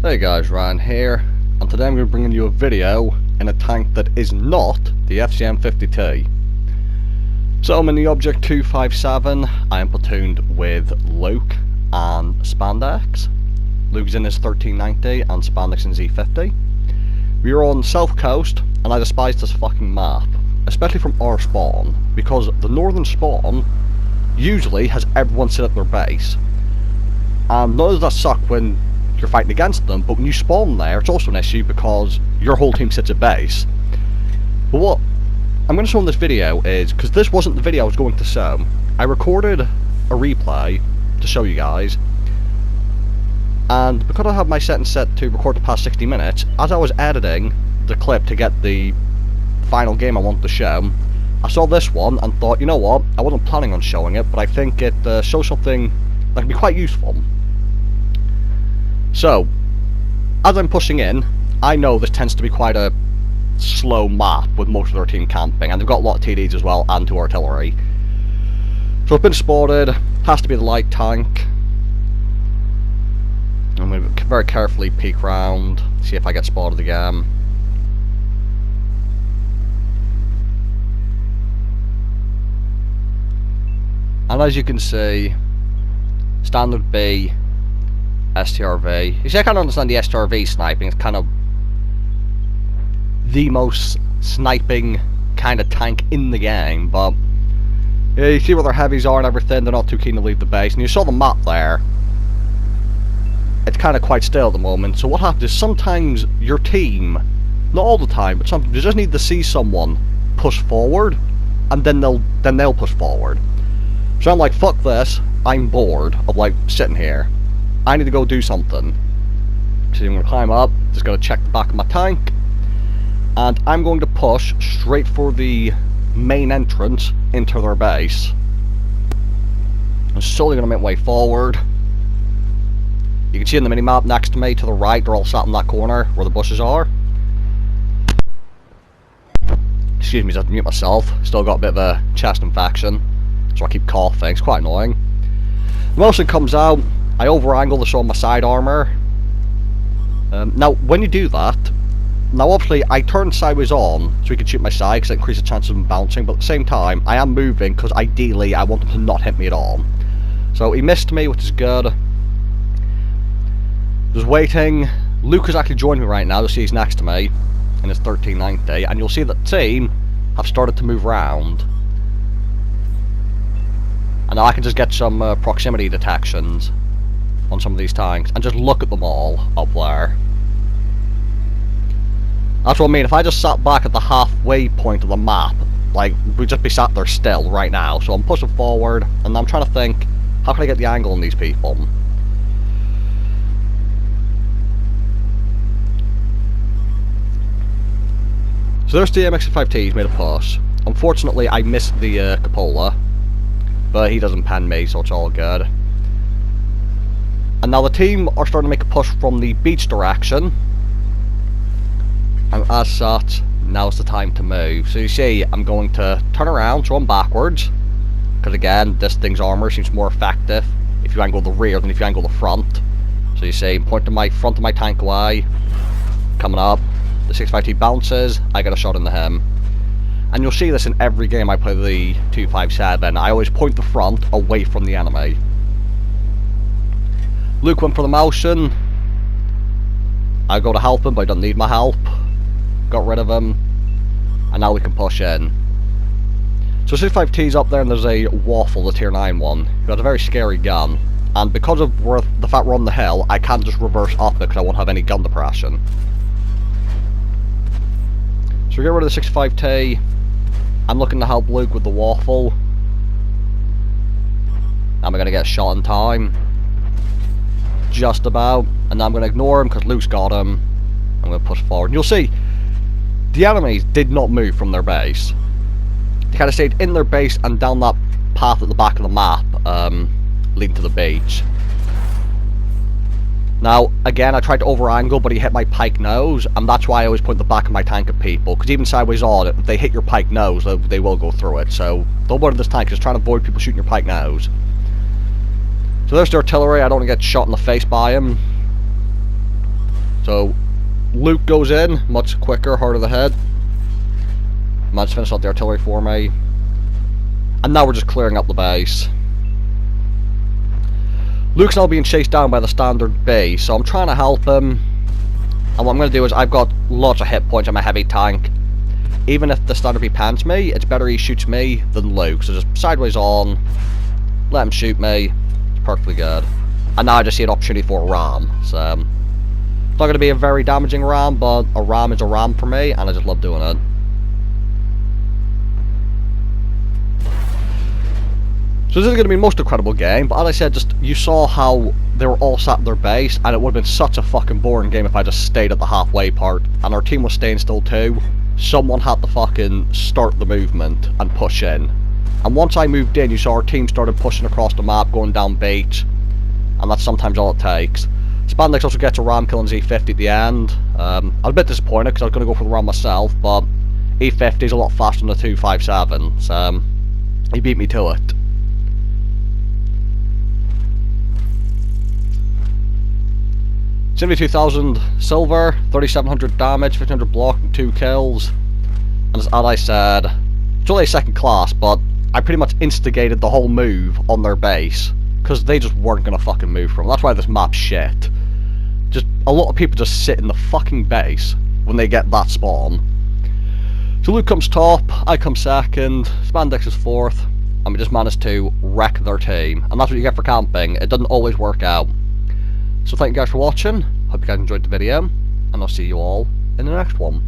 Hey guys, Ryan here, and today I'm going to be bringing you a video in a tank that is not the FCM-50T. So I'm in the Object 257, I am platooned with Luke and Spandex. Luke's in his 1390 and Spandex in Z50. We are on South Coast, and I despise this fucking map, especially from our spawn, because the northern spawn usually has everyone sit at their base. And none of that suck when you're fighting against them, but when you spawn there, it's also an issue because your whole team sits at base. But what I'm going to show in this video is, because this wasn't the video I was going to show, I recorded a replay to show you guys, and because I have my settings set to record the past 60 minutes, as I was editing the clip to get the final game I wanted to show, I saw this one and thought, you know what, I wasn't planning on showing it, but I think it shows something that can be quite useful. So, as I'm pushing in, I know this tends to be quite a slow map with most of their team camping, and they've got a lot of TDs as well, and 2 artillery. So I've been spotted, has to be the light tank. I'm going to very carefully peek round, see if I get spotted again. And as you can see, standard B, STRV. You see, I can't understand the STRV sniping. It's kind of the most sniping kind of tank in the game, but yeah, you see where their heavies are and everything. They're not too keen to leave the base, and you saw the map there. It's kind of quite still at the moment. So what happens is sometimes your team, not all the time, but sometimes you just need to see someone push forward, and then they'll push forward. So I'm like, fuck this. I'm bored of like sitting here. I need to go do something. So I'm going to climb up, just going to check the back of my tank, and I'm going to push straight for the main entrance into their base. I'm slowly going to make my way forward. You can see in the minimap next to me to the right, they're all sat in that corner where the bushes are. Excuse me, I have to mute myself. Still got a bit of a chest infection, so I keep coughing. It's quite annoying. The motion comes out. I over-angle to show my side armor. Now, when you do that, now obviously I turn sideways on so he can shoot my side because it increases the chances of him bouncing, but at the same time, I am moving because ideally I want him to not hit me at all. So he missed me, which is good. Just waiting. Luke has actually joined me right now, to see he's next to me in his 1390, and you'll see that the team have started to move around. And now I can just get some proximity detections on some of these tanks and just look at them all up there. That's what I mean. If I just sat back at the halfway point of the map, like, we'd just be sat there still right now. So I'm pushing forward and I'm trying to think, how can I get the angle on these people? So there's the MX-5T, he's made a push. Unfortunately I missed the cupola, but he doesn't pen me, so it's all good. And now the team are starting to make a push from the beach direction. And as such, now's the time to move. So you see, I'm going to turn around, so I'm backwards. Because again, this thing's armor seems more effective if you angle the rear than if you angle the front. So you see, I'm pointing my front of my tank away. Coming up, the 6.5T bounces, I get a shot into him. And you'll see this in every game I play the 257. I always point the front away from the enemy. Luke went for the motion. I go to help him, but I don't need my help. Got rid of him. And now we can push in. So 65T's up there, and there's a Waffle, the tier 9 one, who has a very scary gun. And because of the fact we're on the hill, I can't just reverse up it because I won't have any gun depression. So we get rid of the 65T. I'm looking to help Luke with the Waffle. Am I going to get a shot in time? Just about. And I'm going to ignore him because Luke's got him. I'm going to push forward. And you'll see, the enemies did not move from their base. They kind of stayed in their base and down that path at the back of the map, leading to the beach. Now, again, I tried to over-angle, but he hit my pike nose, and that's why I always point the back of my tank at people, because even sideways on, if they hit your pike nose, they will go through it. So, the whole point of this tank is trying to avoid people shooting your pike nose. So there's the artillery. I don't want to get shot in the face by him. So Luke goes in, much quicker, harder the head. Managed to finish out the artillery for me. And now we're just clearing up the base. Luke's now being chased down by the standard base, so I'm trying to help him. And what I'm going to do is, I've got lots of hit points on my heavy tank. Even if the standard B pans me, it's better he shoots me than Luke. So just sideways on, let him shoot me. It's perfectly good. And now I just see an opportunity for a ram. So it's not going to be a very damaging ram, but a ram is a ram for me, and I just love doing it. So this is going to be the most incredible game, but as I said, just you saw how they were all sat at their base, and it would have been such a fucking boring game if I just stayed at the halfway part, and our team was staying still too. Someone had to fucking start the movement and push in. And once I moved in, you saw our team started pushing across the map, going down beach, and that's sometimes all it takes. Spandex also gets a ram kill on Z50 at the end. I was a bit disappointed because I was going to go for the ram myself, but E50 is a lot faster than the 257, so he beat me to it. 72,000 silver, 3,700 damage, 1,500 block, and 2 kills. And as I said, it's only a second class, but I pretty much instigated the whole move on their base, because they just weren't going to fucking move from. That's why this map's shit. Just a lot of people just sit in the fucking base when they get that spawn. So Luke comes top, I come second, Spandex is fourth, and we just managed to wreck their team. And that's what you get for camping. It doesn't always work out. So thank you guys for watching, hope you guys enjoyed the video, and I'll see you all in the next one.